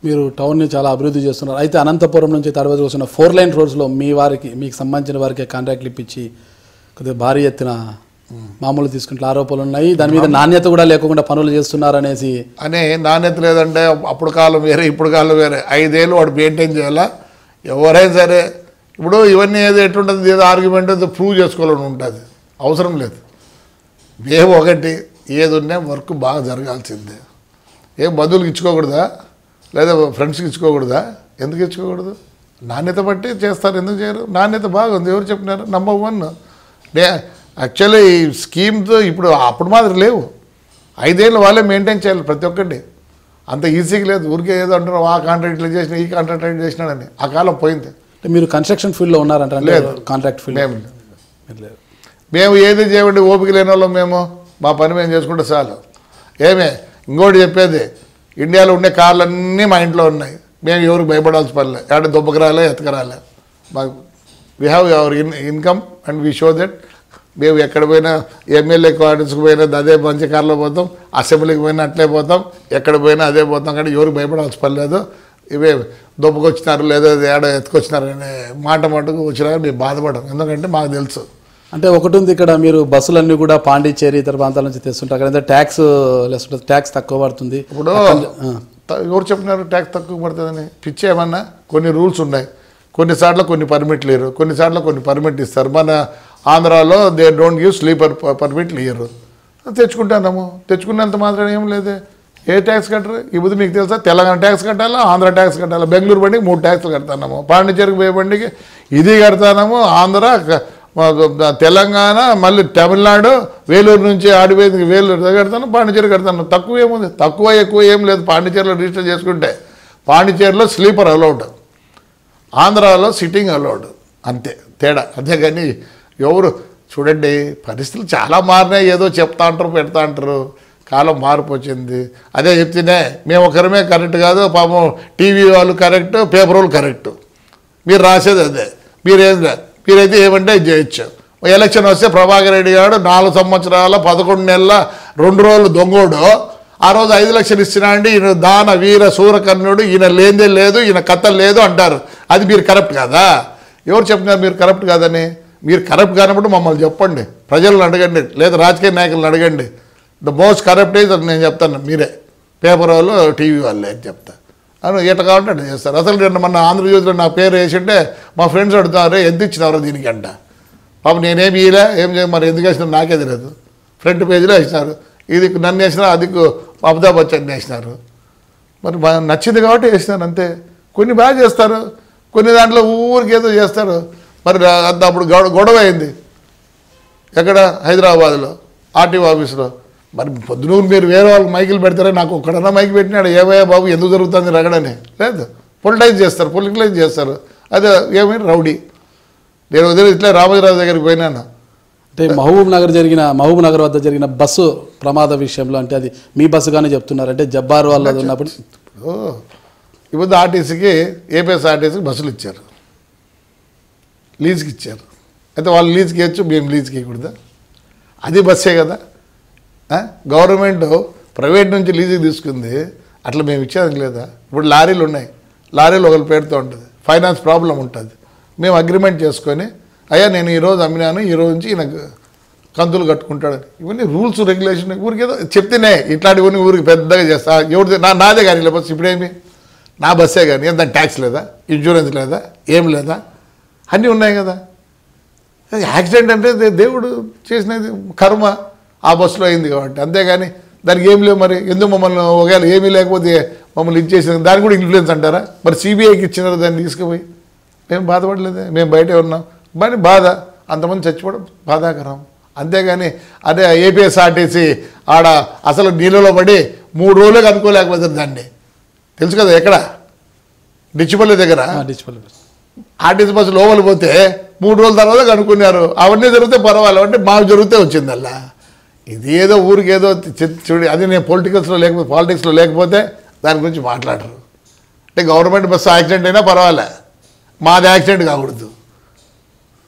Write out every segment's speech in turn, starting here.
మీరు టౌన్ని చాలా అభివృద్ధి చేస్తున్నారు. అయితే అనంతపురం నుంచి తాడిపత్రి వస్తున్న 4 లైన్ రోడ్స్లో మీకు సంబంధించిన వారికి కాంట్రాక్ట్లు ఇప్పించి కొద్దిగా భారీ ఎత్తున మామూలు తీసుకుంటే ఆరోపణలు ఉన్నాయి. దాని మీద నాణ్యత కూడా లేకుండా పనులు చేస్తున్నారు అనేసి. నాణ్యత లేదంటే అప్పుడు కాలం వేరే ఇప్పుడు కాలం వేరే. 5 ఏళ్ళు వాడు మెయింటైన్ చేయాలా. ఎవరైనా సరే ఇప్పుడు ఇవన్నీ ఏదో ఎట్లుంటుంది, ఏదో ఆర్గ్యుమెంట్ ప్రూవ్ చేసుకోవాలని ఉంటుంది. అవసరం లేదు. మేము ఒకటి ఏది ఉన్నా వర్క్ బాగా జరగాల్సిందే. ఏం బంధువులకు ఇచ్చుకోకూడదా, లేదా ఫ్రెండ్స్కి ఇచ్చుకోకూడదా? ఎందుకు ఇచ్చుకోకూడదు? నాణ్యత బట్టి చేస్తారు. ఎందుకు చేయరు? నాణ్యత బాగుంది. ఎవరు చెప్పినారు? నంబర్ 1. యాక్చువల్లీ ఈ స్కీమ్తో ఇప్పుడు అప్పుడు మాత్రం లేవు. 5 ఏళ్ళు వాళ్ళే మెయింటైన్ చేయాలి ప్రతి ఒక్కటి. అంత ఈజీగా లేదు. ఊరికే ఏదో అంటారు ఆ కాంట్రాక్ట్లు చేసినా ఈ కాంట్రాక్ట్ చేసినాడని. ఆ కాలం పోయింది. మీరు కన్స్ట్రక్షన్ ఫీల్డ్లో ఉన్నారంటారు? లేదు, కాంట్రాక్ట్ ఫీల్డ్ మేము ఏది చేయబట్టి ఓపిక లేని వాళ్ళం. మేము మా పని మేము చేసుకుంటే చాలు. ఇంకోటి చెప్పేది, ఇండియాలో ఉండే కార్లన్నీ మా ఇంట్లో ఉన్నాయి. మేము ఎవరికి భయపడాల్సిన పనిలే. ఎక్కడ దుబ్బకరాలే ఎత్తకరాలే. మాకు we have our income and we show that. మేము ఎక్కడ పోయినా ఎమ్మెల్యే క్వార్టర్స్కి పోయినా అదే మంచి కార్లో పోతాం, అసెంబ్లీకి పోయినా అట్లే పోతాం, ఎక్కడ పోయినా అదే పోతాం. కానీ ఎవరికి భయపడాల్సిన పని లేదు. ఇవే దొబ్బకొచ్చినారు లేదా ఏడ ఎత్తుకొచ్చినారు అనే మాట మటుకు వచ్చినా మేము బాధపడం. ఎందుకంటే మాకు తెలుసు. అంటే ఒకటి ఉంది ఇక్కడ, మీరు బస్సులన్నీ కూడా పాండిచ్చేరి ఇతర ప్రాంతాల నుంచి తెస్తుంటారు కదా, ట్యాక్స్ తక్కువ పడుతుంది. ఇప్పుడు ఎవరు చెప్పినారు ట్యాక్స్ తక్కువ పడుతుందని? పిచ్చి ఏమన్నా? కొన్ని రూల్స్ ఉన్నాయి. కొన్నిసార్లు కొన్ని పర్మిట్లు ఇయ్యరు, కొన్నిసార్లు కొన్ని పర్మిట్ ఇస్తారు. మన ఆంధ్రాలో దే డోంట్ గివ్ స్లీపర్ పర్మిట్లు ఇయ్యరు. తెచ్చుకుంటున్నాము. తెచ్చుకున్నంత మాత్రం ఏం లేదే. ఏ ట్యాక్స్ కట్టరు? ఇప్పుడు మీకు తెలుసా, తెలంగాణ ట్యాక్స్ కట్టాలా, ఆంధ్ర ట్యాక్స్ కట్టాలా. బెంగళూరు బండికి 3 ట్యాక్స్లు కడతాము, పాండిచ్చేరికి పోయే బండికి ఇది కడతాము, ఆంధ్ర తెలంగాణ మళ్ళీ తమిళనాడు వేలూరు నుంచి ఆడిపోయింది వేలూరు కడతాను, పాండిచ్చేరి కడతాను. తక్కువ ఏముంది? తక్కువ ఎక్కువ ఏం లేదు. పాండిచ్చేరిలో రిజిస్టర్ చేసుకుంటే పాండిచ్చేరిలో స్లీపర్ అలౌడ్, ఆంధ్రాలో సిట్టింగ్ అలౌడ్. అంతే తేడా. అంతేగాని ఎవరు చూడండి, పరిస్థితులు చాలా మారినాయి. ఏదో చెప్తా అంటారు, పెడతా అంటారు. కాలం మార్పు వచ్చింది. అదే చెప్తేనే మేము ఒకరమే కరెక్ట్ కాదు, పాపం టీవీ వాళ్ళు కరెక్ట్, పేపర్ వాళ్ళు కరెక్ట్. మీరు రాసేది అదే. మీరైతే ఏమంటే చేయొచ్చు. ఎలక్షన్ వస్తే ప్రభాకర్ రెడ్డి గారు 4 సంవత్సరాల 11 నెలల 2 రోజులు దొంగోడు, ఆ రోజు 5 లక్షలు ఇచ్చినా అండి, ఈయన దాన వీర సూరకర్ణుడు, ఈయన లేదే లేదు, ఈయన కథ లేదు అంటారు. అది మీరు కరప్ట్ కాదా? ఎవరు చెప్పినారు మీరు కరప్ట్ కాదని? మీరు కరప్ట్ కానప్పుడు మమ్మల్ని చెప్పండి, ప్రజలను అడగండి, లేదా రాజకీయ నాయకులను అడగండి. ద మోస్ట్ కరప్ట్ ఈజ్ నేను చెప్తాను, మీరే పేపర్ వాళ్ళు టీవీ వాళ్ళే అని చెప్తా. అని ఎట కావాలంటే అట్లా చేస్తారు. అసలు నేను మన ఆంధ్రజ్యోతిలో నా పేరు వేసింటే మా ఫ్రెండ్స్ అడుగుతారు, ఎంత ఇచ్చినారు దీనికి అంట. పాప నేనేమి ఇయలే, ఏం చేయ, మరి ఎందుకు వేసినారు నాకే తెలియదు. ఫ్రంట్ పేజీలో వేసినారు. ఇది నన్ను వేసినా, అది అమితాబ్ బచ్చన్ వేసినారు. మరి నచ్చింది కాబట్టి వేసినారు అంతే. కొన్ని బాగా చేస్తారు, కొన్ని దాంట్లో ఊరికి ఏదో చేస్తారు. మరి అంత అప్పుడు గొడవ అయింది ఎక్కడ? హైదరాబాద్లో ఆర్టీఓ ఆఫీస్లో. మరి పొద్దునూరు మీరు వేరే వాళ్ళకి మైకులు పెడతారా? నాకు ఒక్కడన్నా మైకి పెట్టినాడు, ఏమయ్యా బాబు ఎందుకు జరుగుతుంది రగడని? లేదు, పొలిటైజ్ చేస్తారు, పొలిటికలైజ్ చేస్తారు. అదే ఏమైనా రౌడీ. నేను వదిలి ఇట్లా రామోజీరావు దగ్గరికి పోయినాను. అంటే మహబూబ్ నగర్ వద్ద జరిగిన బస్సు ప్రమాద విషయంలో, అంటే అది మీ బస్సుగానే చెప్తున్నారు, అంటే జబ్బార్ వాళ్ళది ఉన్నప్పుడు ఇప్పుడు ఆర్టీసీకి, ఏపీఎస్ఆర్టీసీకి బస్సులు ఇచ్చారు, లీజ్కి ఇచ్చారు. అయితే వాళ్ళు లీజ్కి ఇవ్వచ్చు, మేము లీజ్కి ఇవ్వకూడదా? అది బస్సే కదా. గవర్నమెంట్ ప్రైవేట్ నుంచి లీజుకి తీసుకుంది, అట్లా మేము ఇచ్చేది లేదా? ఇప్పుడు లారీలు ఉన్నాయి, లారీలు ఒకరి పేరుతో ఉంటుంది, ఫైనాన్స్ ప్రాబ్లం ఉంటుంది. మేము అగ్రిమెంట్ చేసుకొని, అయ్యా నేను ఈరోజు అమ్మినాను, ఈరోజు నుంచి ఈయనకు కంతులు కట్టుకుంటాడని. ఇవన్నీ రూల్స్ రెగ్యులేషన్. ఊరికి ఏదో చెప్తేనే ఇట్లాంటివన్నీ ఊరికి పెద్దగా చేస్తా. ఎవరిది? నాదే కానీ లేకపోతే ఇప్పుడేమి నా బస్సే కానీ ఏం దాని ట్యాక్స్ లేదా, ఇన్సూరెన్స్ లేదా, ఏం లేదా, అన్నీ ఉన్నాయి కదా. యాక్సిడెంట్ అంటే దేవుడు చేసినది, కర్మ ఆ బస్సులో అయింది కాబట్టి. అంతేగాని దానికి ఏం లేవు. మరి ఎందుకు మమ్మల్ని ఒకవేళ ఏమీ లేకపోతే మమ్మల్ని ఇచ్చేసిన దానికి కూడా ఇన్ఫ్లుయెన్స్ అంటారా? మరి సిబిఐకి ఇచ్చినారు దాన్ని తీసుకుపోయి. మేము బాధపడలేదే, మేము బయటే ఉన్నాం. మరి బాధ, అంతమంది చచ్చిపోవడం బాధాకరం. అంతేగాని అదే ఏపీఎస్ఆర్టీసీ ఆడ అసలు నీళ్ళలో పడి 3 రోజులకు అనుకోలేకపోతారు దాన్ని. తెలుసు కదా ఎక్కడ? డిచ్చిపల్లి దగ్గర ఆర్టీసీ బస్సు లోపల పోతే 3 రోజుల తర్వాత కనుక్కున్నారు. అవన్నీ జరిగితే పర్వాలేదు, అంటే మాకు జరిగితే వచ్చిందల్లా. ఇది ఏదో ఊరికి ఏదో చూడి, అది నేను పాలిటిక్స్లో లేకపోతే దాని గురించి మాట్లాడరు. అంటే గవర్నమెంట్ బస్సు యాక్సిడెంట్ అయినా పర్వాలే, మాది యాక్సిడెంట్ కాకూడదు.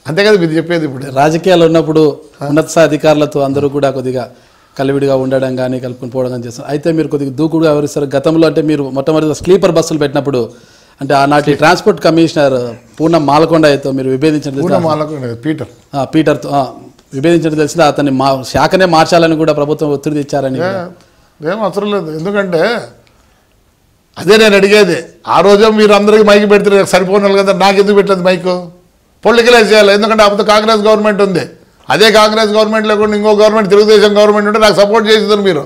అంతే కదా మీరు చెప్పేది. ఇప్పుడు రాజకీయాలు ఉన్నప్పుడు ఉన్నత స్థాయి అధికారులతో అందరూ కూడా కొద్దిగా కలివిడిగా ఉండడం కానీ కలుపుకొని పోవడం కానీ చేస్తారు. అయితే మీరు కొద్దిగా దూకుడుగా వ్యవహరిస్తారు. గతంలో అంటే మీరు మొట్టమొదటి స్లీపర్ బస్సులు పెట్టినప్పుడు అంటే ఆనాటి ట్రాన్స్పోర్ట్ కమిషనర్ పూర్ణ మాలకొండతో మీరు పీటర్తో విభేదించడం తెలిసింది. అతన్ని శాఖనే మార్చాలని కూడా ప్రభుత్వం ఒత్తిడి తెచ్చారని. ఏం అవసరం లేదు. ఎందుకంటే అదే నేను అడిగేది. ఆ రోజు మీరు అందరికీ మైక్ పెడితే సరిపోనాలి కదా, నాకు ఎందుకు పెట్టలేదు మైకు? పొలిటికలైజ్ చేయాలి. ఎందుకంటే అప్పుడు కాంగ్రెస్ గవర్నమెంట్ ఉంది. అదే కాంగ్రెస్ గవర్నమెంట్ లేకుండా ఇంకో గవర్నమెంట్ తెలుగుదేశం గవర్నమెంట్ ఉంటే నాకు సపోర్ట్ చేసేదారు మీరు.